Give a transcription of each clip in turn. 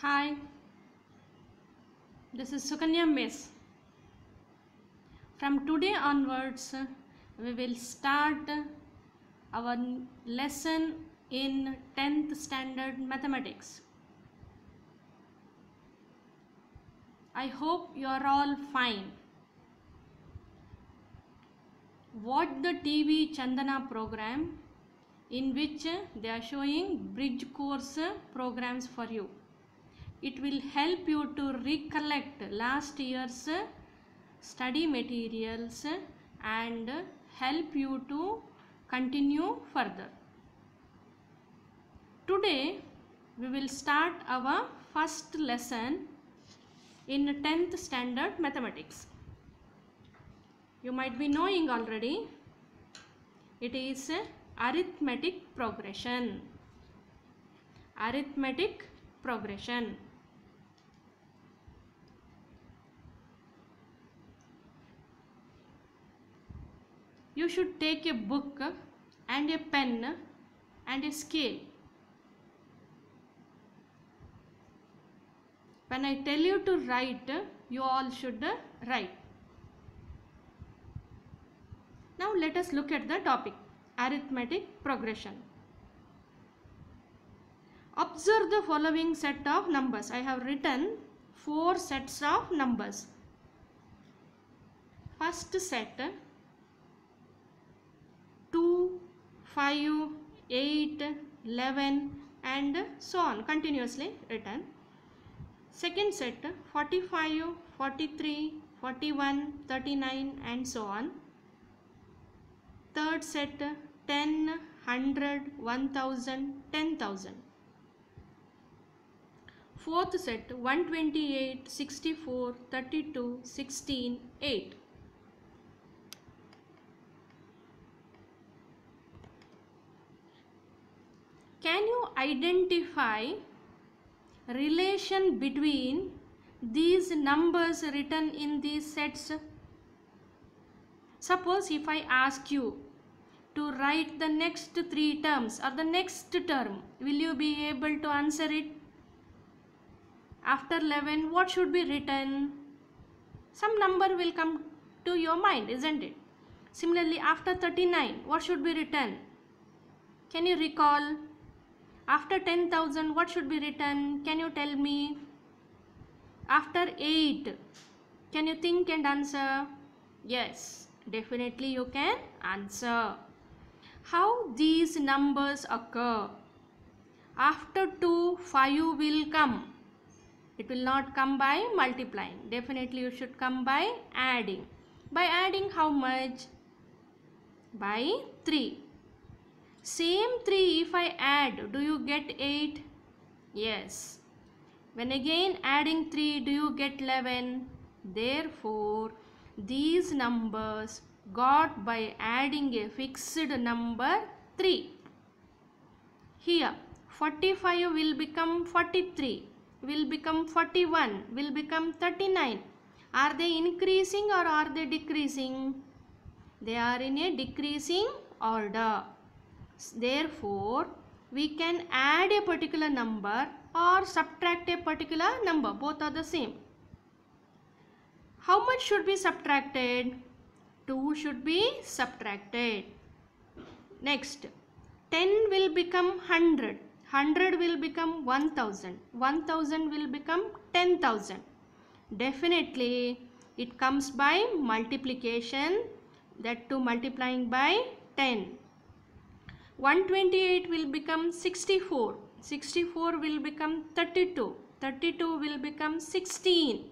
Hi, this is Sukanya Miss. From today onwards, we will start our lesson in 10th standard mathematics. I hope you are all fine. Watch the TV Chandana program in which they are showing bridge course programs for you. It will help you to recollect last year's study materials and help you to continue further. Today we will start our first lesson in 10th standard mathematics. You might be knowing already, it is arithmetic progression. Arithmetic progression. You should take a book and a pen and a scale. When I tell you to write, you all should write. Now let us look at the topic, arithmetic progression. Observe the following set of numbers. I have written 4 sets of numbers. First set 2, 5, 8, 11 and so on, continuously written. Second set 45, 43, 41, 39 and so on. Third set 10, 100, 1000, 10,000. Fourth set 128, 64, 32, 16, 8. Can you identify relation between these numbers written in these sets? Suppose if I ask you to write the next 3 terms or the next term, will you be able to answer it? After 11, what should be written? Some number will come to your mind, isn't it? Similarly, after 39, what should be written? Can you recall? After 10,000, what should be written? Can you tell me? After 8, can you think and answer? Yes, definitely you can answer. How these numbers occur? After 2, 5 will come. It will not come by multiplying. Definitely you should come by adding. By adding how much? By 3. Same 3 if I add, do you get 8? Yes. When again adding 3, do you get 11? Therefore, these numbers got by adding a fixed number 3. Here, 45 will become 43, will become 41, will become 39. Are they increasing or are they decreasing? They are in a decreasing order. Therefore, we can add a particular number or subtract a particular number. Both are the same. How much should be subtracted? 2 should be subtracted. Next, 10 will become 100. 100 will become 1000. 1000 will become 10,000. Definitely, it comes by multiplication, that too multiplying by 10. 128 will become 64. 64 will become 32. 32 will become 16.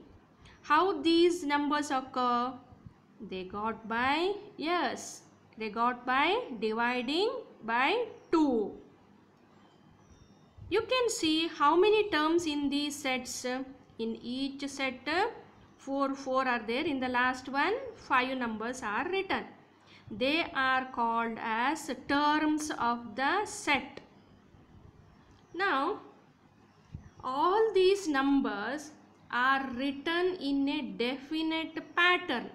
How these numbers occur? They got by, yes, they got by dividing by 2. You can see how many terms in these sets. In each set, 4 are there. In the last one, 5 numbers are written. They are called as terms of the set. Now, all these numbers are written in a definite pattern.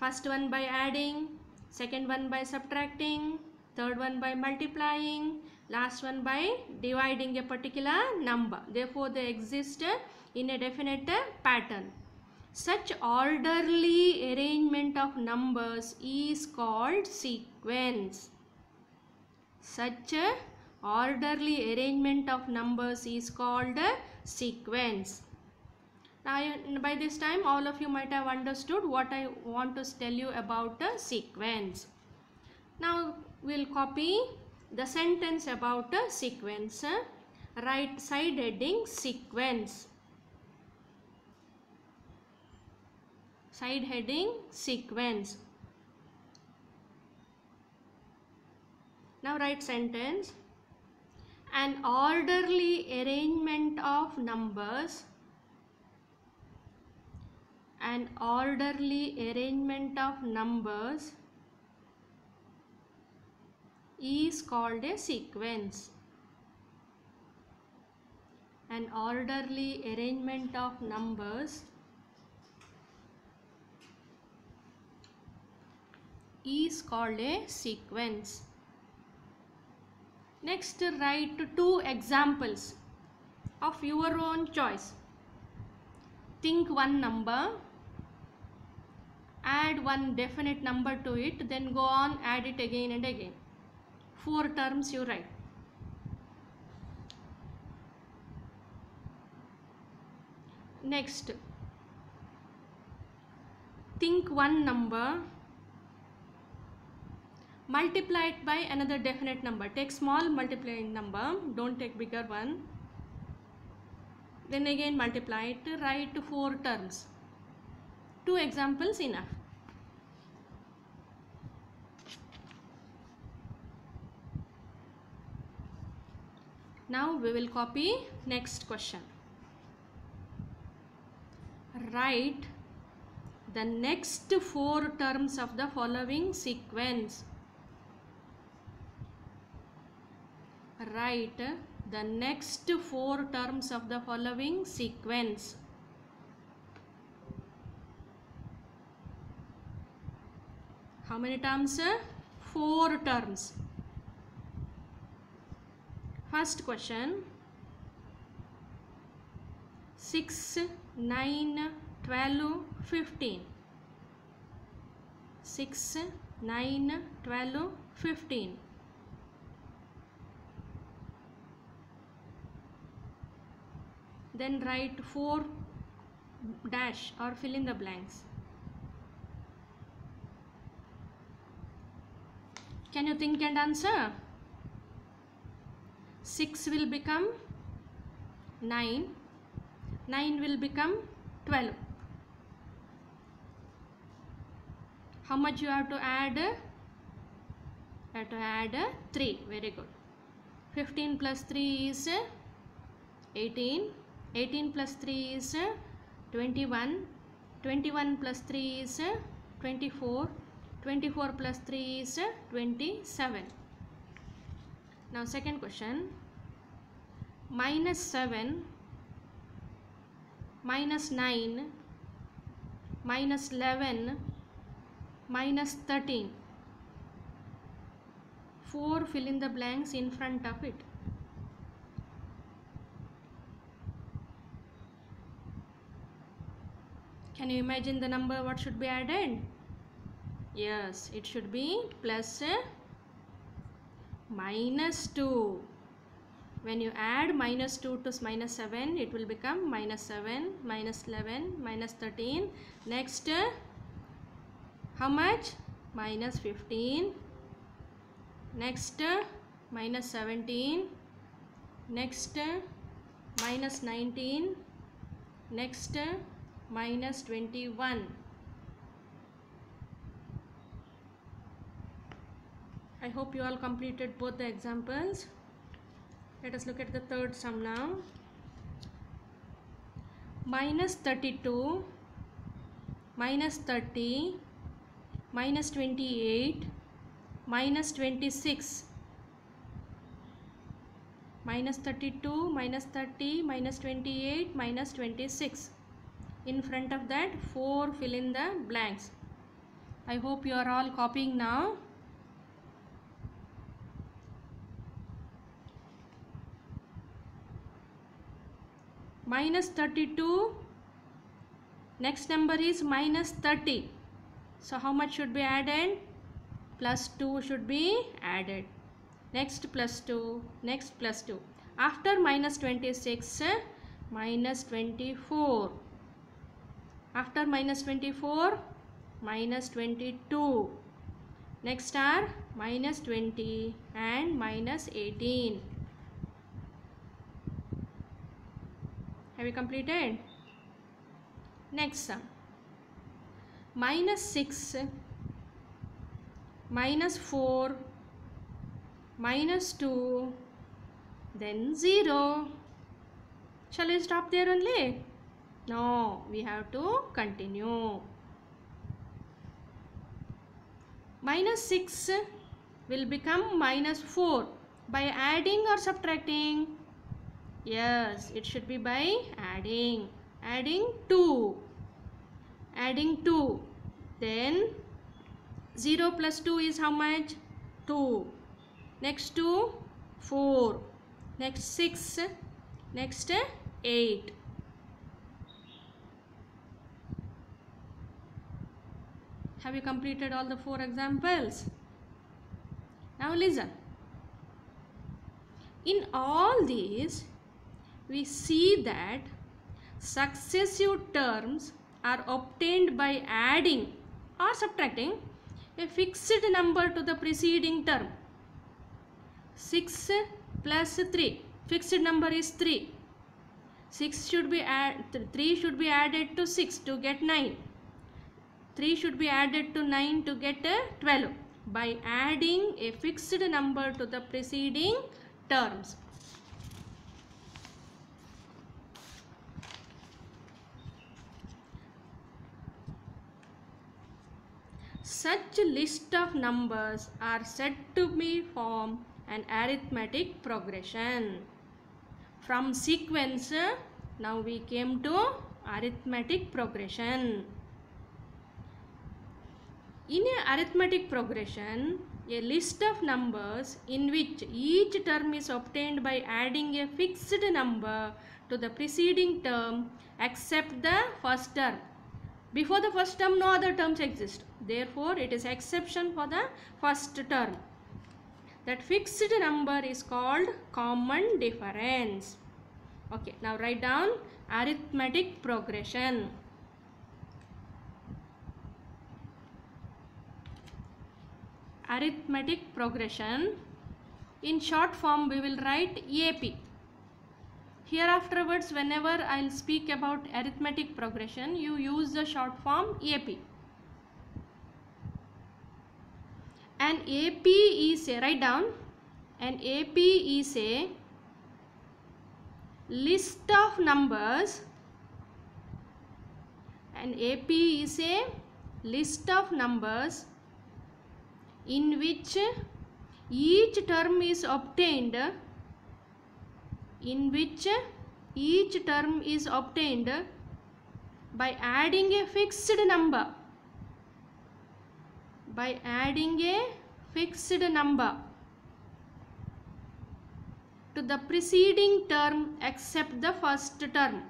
First one by adding, second one by subtracting, third one by multiplying, Last one by dividing a particular number. Therefore, they exist in a definite pattern. Such orderly arrangement of numbers is called sequence. Such orderly arrangement of numbers is called sequence. Now, by this time, all of you might have understood what I want to tell you about a sequence. Now, we'll copy the sentence about a sequence. Write side heading sequence. Side heading sequence. Now write sentence. An orderly arrangement of numbers. An orderly arrangement of numbers is called a sequence. An orderly arrangement of numbers is called a sequence. Next, write 2 examples of your own choice. Think one number, add one definite number to it, then go on, add it again and again. 4 terms you write. Next, think one number, multiply it by another definite number. Take small multiplying number, don't take bigger one. Then again multiply it, write 4 terms. 2 examples enough. Now we will copy next question. Write the next 4 terms of the following sequence. Write the next 4 terms of the following sequence. How many terms? 4 terms. First question. 6, 9, 12, 15. 6, 9, 12, 15. Then write 4 dash or fill in the blanks. Can you think and answer? 6 will become 9. 9 will become 12. How much you have to add? You have to add 3. Very good. 15 plus 3 is 18. 18 plus 3 is 21. 21 plus 3 is 24. 24 plus 3 is 27. Now second question. Minus 7, minus 9, minus 11, minus 13. 4 fill in the blanks in front of it. Can you imagine the number what should be added? Yes, it should be plus minus 2. When you add minus 2 to minus 7, it will become minus 7, minus 11, minus 13. Next, how much? Minus 15. Next, minus 17. Next, minus 19. Next, minus 21. I hope you all completed both the examples. Let us look at the third sum now. Minus 32, minus 30, minus 28, minus 26. Minus 32, minus 30, minus 28, minus 26. In front of that, 4 fill in the blanks. I hope you are all copying now. minus 32. Next number is minus 30. So how much should be added? Plus 2 should be added. Next plus 2. Next plus 2. After minus 26, minus 24. After minus 24, minus 22. Next are minus 20 and minus 18. Have you completed? Next sum. Minus 6, minus 4, minus 2, then 0. Shall we stop there only? No, we have to continue. Minus 6 will become minus 4 by adding or subtracting? Yes, it should be by adding. Adding 2. Adding 2. Then 0 plus 2 is how much? 2. Next 2, 4. Next 6. Next 8. Have you completed all the 4 examples? Now listen. In all these, we see that successive terms are obtained by adding or subtracting a fixed number to the preceding term. 6 plus 3. Fixed number is 3. 3 should be added to 6 to get 9. 3 should be added to 9 to get 12 by adding a fixed number to the preceding terms. Such list of numbers are said to be form an arithmetic progression. From sequence, now we came to arithmetic progression. In a arithmetic progression, a list of numbers in which each term is obtained by adding a fixed number to the preceding term except the first term. Before the first term, no other terms exist. Therefore, it is exception for the first term. That fixed number is called common difference. Okay, now write down arithmetic progression. Arithmetic progression. In short form, we will write AP. Here afterwards, whenever I will speak about arithmetic progression, you use the short form AP. An AP is a, write down, an AP is a list of numbers. An AP is a list of numbers in which each term is obtained, by adding a fixed number, to the preceding term except the first term.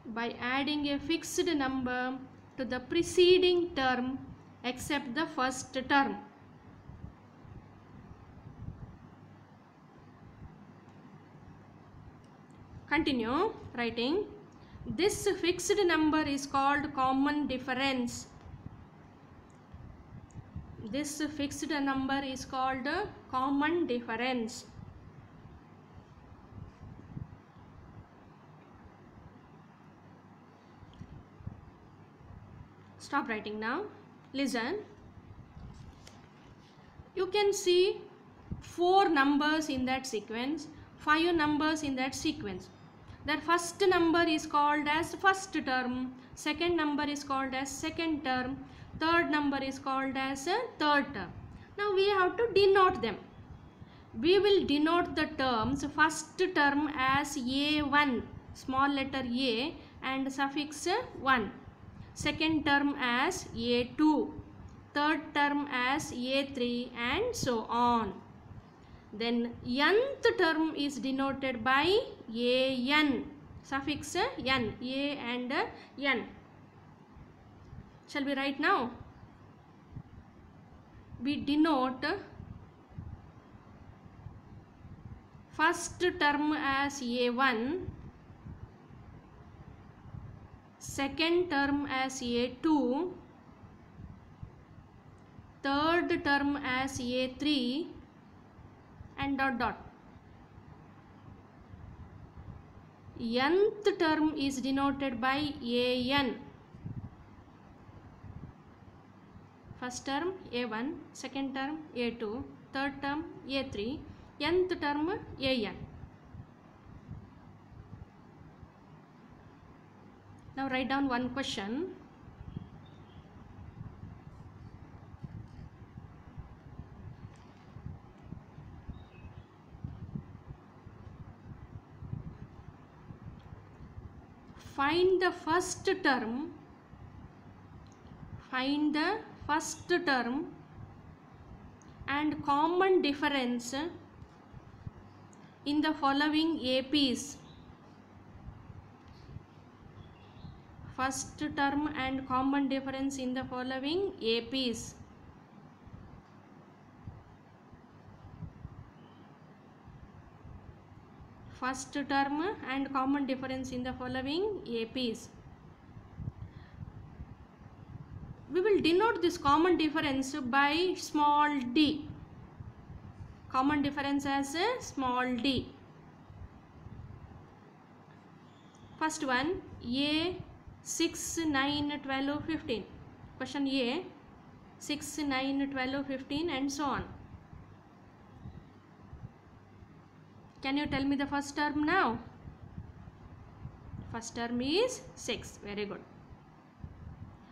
By adding a fixed number to the preceding term except the first term. Continue writing. This fixed number is called common difference. This fixed number is called common difference. Stop writing now. Listen. You can see 4 numbers in that sequence, 5 numbers in that sequence. That first number is called as first term, second number is called as second term, third number is called as third term. Now we have to denote them. We will denote the terms first term as A1, small letter A and suffix 1. Second term as A2, third term as A3 and so on. then nth term is denoted by an, suffix n, a and n. Shall we write now? We denote first term as a1, second term as a2, third term as a3, and dot dot. Nth term is denoted by an. First term a1, second term a2, third term a3, nth term an. Now write down one question. Find the first term and common difference in the following APs. First term and common difference in the following APs. First term and common difference in the following APs. We will denote this common difference by small d. Common difference as a small d. First one, a 6, 9, 12, 15. Question a 6, 9, 12, 15 and so on. Can you tell me the first term now? First term is 6. Very good.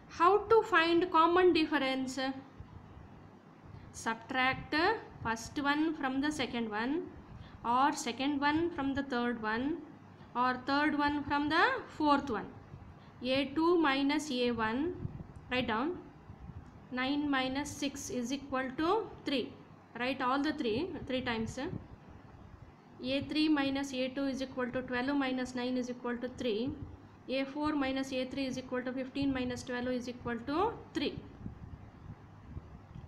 How to find common difference? Subtract first one from the second one, or second one from the third one, or third one from the fourth one. a2 minus a1, write down. 9 minus 6 is equal to 3. Write all the three times. a3 minus a2 is equal to 12 minus 9 is equal to 3. a4 minus a3 is equal to 15 minus 12 is equal to 3.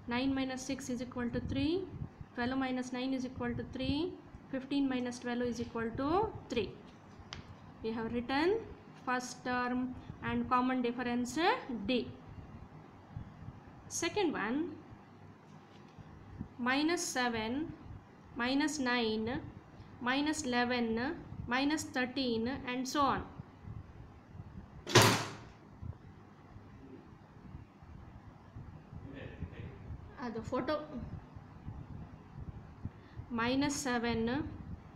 9 minus 6 is equal to 3. 12 minus 9 is equal to 3. 15 minus 12 is equal to 3. We have written first term and common difference d. Second one, minus 7, minus 9, minus 11, minus 13 and so on. The photo. Minus 7,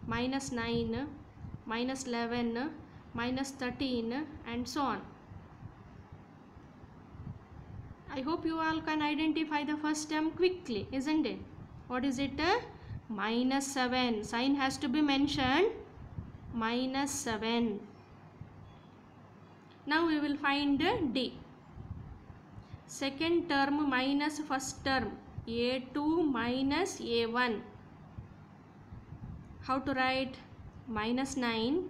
minus 9, minus 11, minus 13 and so on. I hope you all can identify the first term quickly, isn't it? What is it? Minus 7. Sign has to be mentioned. Minus 7. Now we will find D. Second term minus first term. A2 minus A1. How to write? Minus 9.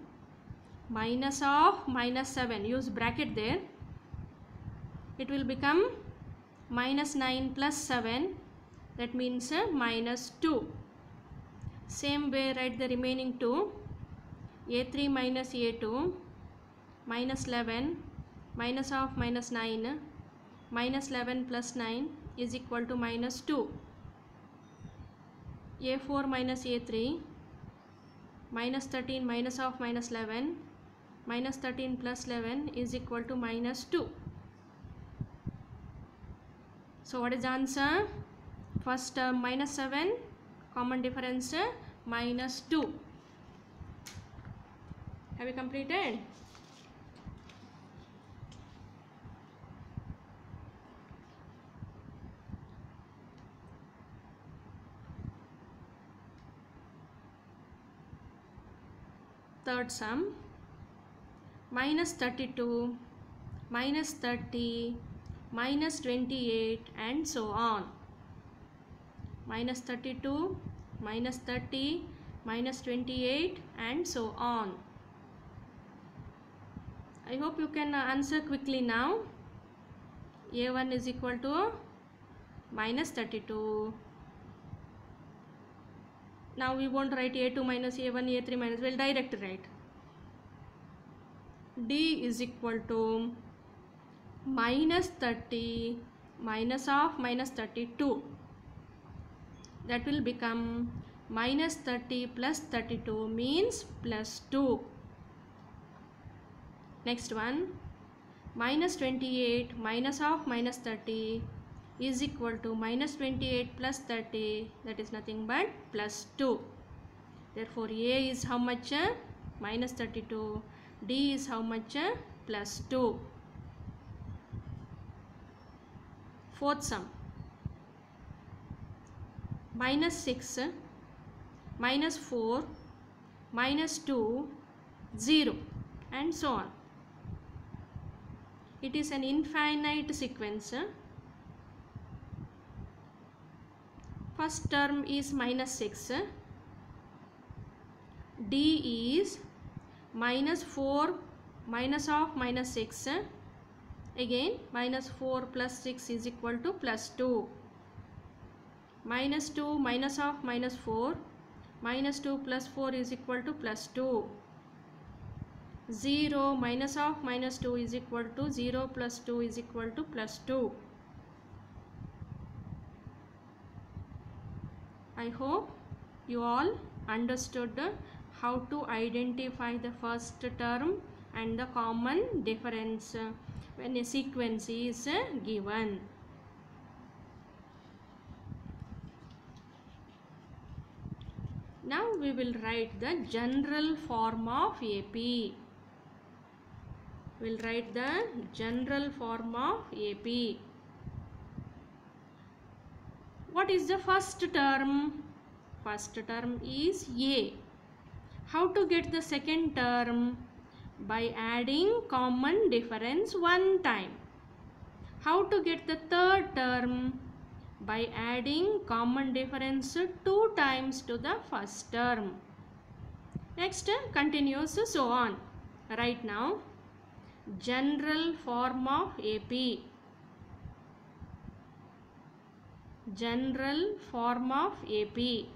Minus of minus 7. Use bracket there. It will become minus 9 plus 7. That means minus 2. Same way write the remaining two. A3 minus A2. Minus 11. Minus of minus 9. Minus 11 plus 9 is equal to minus 2. A4 minus A3. Minus 13 minus of minus 11. Minus 13 plus 11 is equal to minus 2. So what is the answer? First term minus 7, common difference minus 2. Have you completed? Third sum, minus 32, minus 30, minus 28 and so on. Minus 32, minus 30, minus 28 and so on. I hope you can answer quickly now. A1 is equal to minus 32. Now we won't write A2 minus A1, A3 minus, we'll direct write. D is equal to minus 30 minus of minus 32. That will become minus 30 plus 32 means plus 2. Next one, minus 28 minus of minus 30 is equal to minus 28 plus 30, that is nothing but plus 2. Therefore A is how much? Minus 32. D is how much? Plus 2. Fourth sum, minus 6, minus 4, minus 2, 0 and so on. It is an infinite sequence. First term is minus 6. D is minus 4 minus of minus 6. Again minus 4 plus 6 is equal to plus 2. Minus 2 minus of minus 4. Minus 2 plus 4 is equal to plus 2. 0 minus of minus 2 is equal to 0 plus 2 is equal to plus 2. I hope you all understood how to identify the first term and the common difference when a sequence is given. Now we will write the general form of AP. We'll write the general form of AP. What is the first term? First term is A. How to get the second term? By adding common difference one time. How to get the third term? By adding common difference 2 times to the first term. Next continues so on. Right now, general form of AP. General form of AP.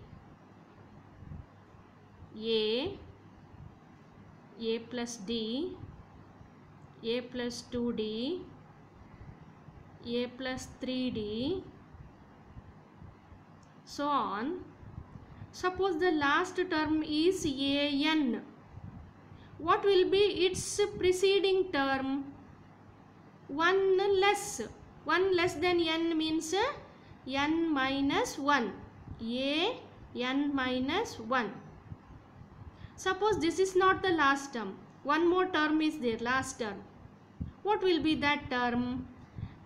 A plus D, A plus 2D, A plus 3D, so on. Suppose the last term is AN. What will be its preceding term? 1 less. 1 less than n means n minus 1. N minus 1. Suppose this is not the last term. One more term is there, last term. What will be that term?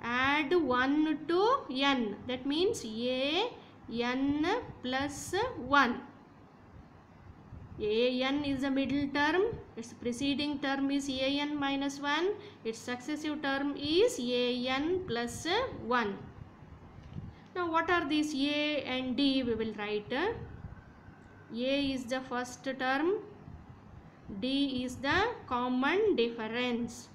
Add 1 to n. That means n plus 1. An is the middle term. Its preceding term is an minus 1. Its successive term is an plus 1. Now what are these A and D? We will write. A is the first term, D is the common difference.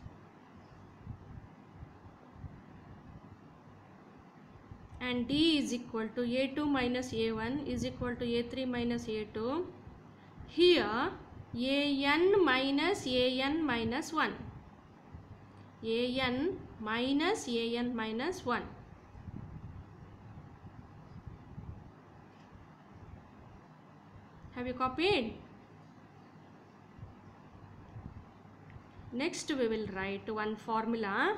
And D is equal to A2 minus A1 is equal to A3 minus A2. Here AN minus AN minus 1. AN minus AN minus 1. Have you copied? Next we will write one formula.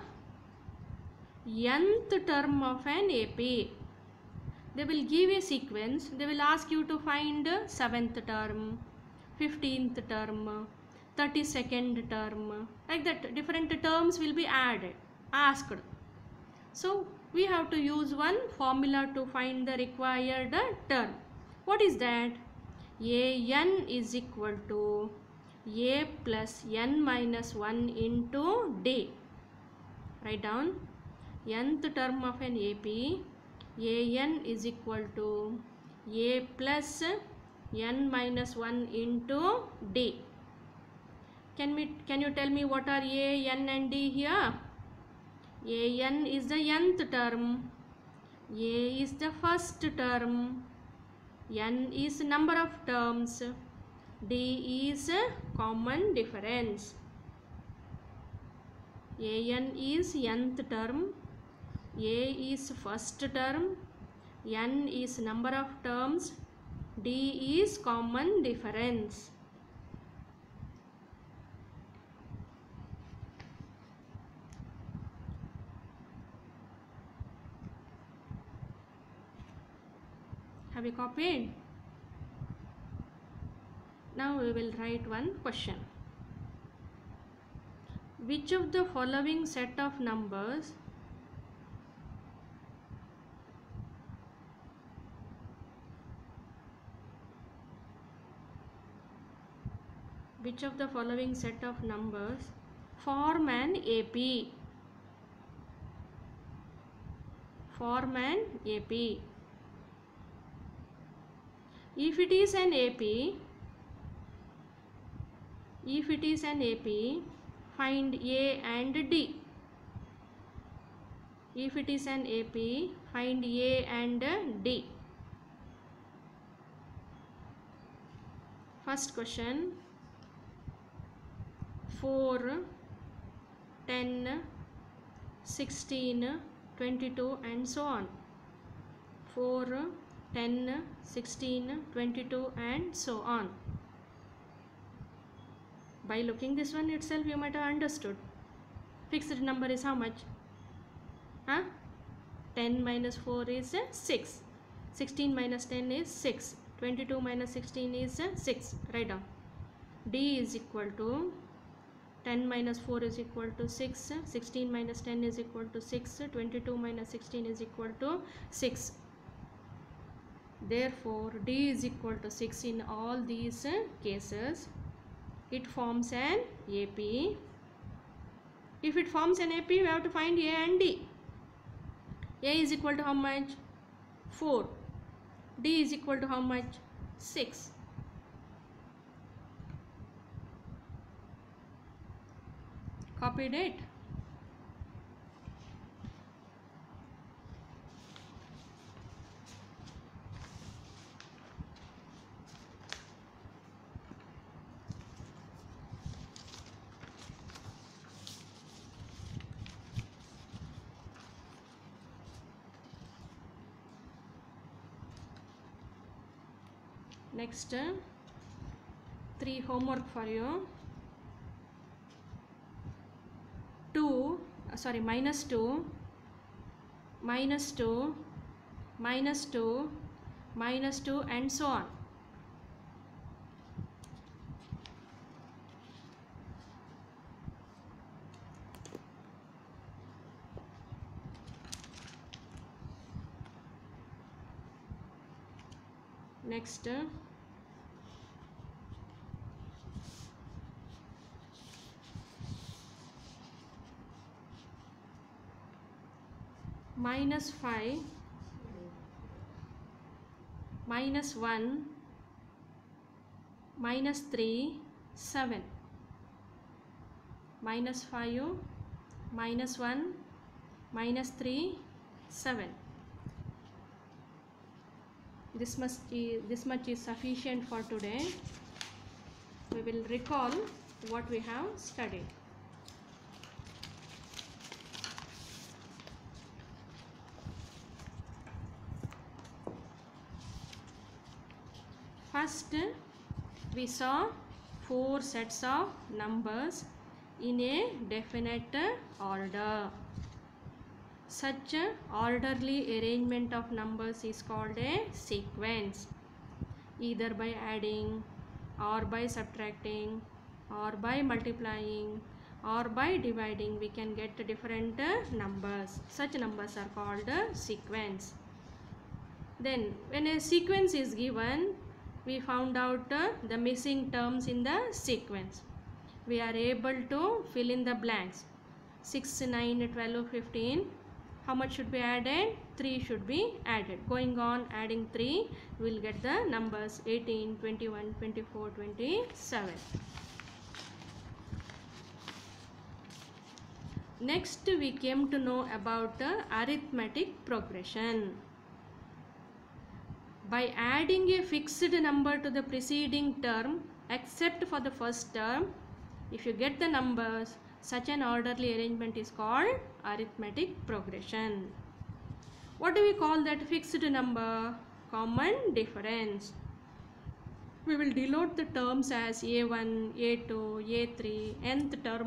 Nth term of an AP. They will give a sequence. They will ask you to find 7th term, 15th term, 32nd term. Like that, different terms will be asked. So we have to use one formula to find the required term. What is that? AN is equal to A plus N minus 1 into D. Write down. Nth term of an AP, AN is equal to a plus n minus 1 into d. Can you tell me what are a, n and d here? A n is the nth term, a is the first term, n is number of terms, d is common difference. An is nth term, a is first term, n is number of terms, d is common difference. Have you copied? Now we will write one question. Which of the following set of numbers form an AP? Form an AP. If it is an AP, find A and D. If it is an AP, find A and D. First question, 4, 10, 16, 22 and so on. 4, 10, 16, 22 and so on. By looking this one itself, you might have understood. Fixed number is how much? 10 minus 4 is 6. 16 minus 10 is 6. 22 minus 16 is 6. Write down. D is equal to 10 minus 4 is equal to 6. 16 minus 10 is equal to 6. 22 minus 16 is equal to 6. Therefore, D is equal to 6 in all these cases. It forms an AP. If it forms an AP, we have to find A and D. A is equal to how much? 4. D is equal to how much? 6. Copied it? Next, 3 homework for you. Minus 2, minus 2, minus 2, minus 2 and so on. Next, minus 5, minus 1, minus 3, 7. Minus 5, minus 1, minus 3, 7. This much is sufficient for today. We will recall what we have studied. First, we saw 4 sets of numbers in a definite order. Such orderly arrangement of numbers is called a sequence. Either by adding, or by subtracting, or by multiplying, or by dividing, we can get different numbers. Such numbers are called sequence. Then, when a sequence is given, we found out the missing terms in the sequence. We are able to fill in the blanks. 6, 9, 12, 15. How much should be added? 3 should be added. Going on adding 3, we will get the numbers 18, 21, 24, 27. Next, we came to know about the arithmetic progression. By adding a fixed number to the preceding term, except for the first term, if you get the numbers, such an orderly arrangement is called arithmetic progression. What do we call that fixed number? Common difference. We will denote the terms as A1, A2, A3, nth term